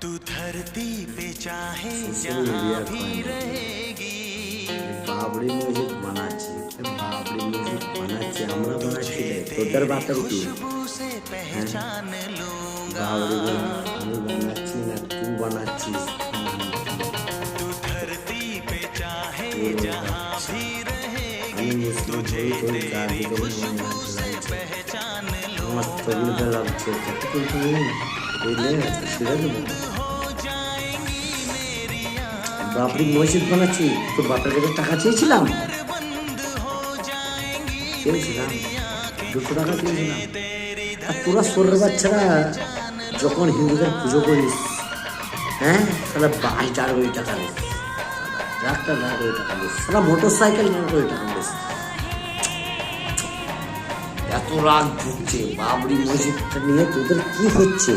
तू धरती पे चाहे जहाँ भी रहेगी। বাবরি মসজিদ বানাচ্ছি, বাবরি মসজিদ বানাচ্ছি, আমরা বানাচ্ছি রে, তোদের বাপের কি? से पहचान लूंगा। বাবরি আমি বানাচ্ছি না, তুই বানাচ্ছিস। तू धरती पे चाहे जहाँ भी रहेगी। আমি মুসলিম হই, তুই জাতি खुशबू से पहचान আমার ছবিটা লাগছে, কত কিছু নেই বুঝলে, ছেড়ে দেবো। हो जाएंगी मेरी বাবরি মসজিদ বানাচ্ছি, তোর বাপের কাছে টাকা চেয়েছিলাম, बंद हो जाएंगी চেয়েছিলাম 200 টাকা চেয়েছিলাম। আর তোরা সোরের বাচ্চারা যখন হিন্দুদের পুজো করিস, হ্যাঁ তাহলে 22 টাকা দিস, ট্রাক্টর 22 টাকা দিস, সারা মোটর সাইকেল 22 টাকা দিস। এত রাগ ঢুকছে বাবরি মসজিদটা নিয়ে, তোদের কি হচ্ছে?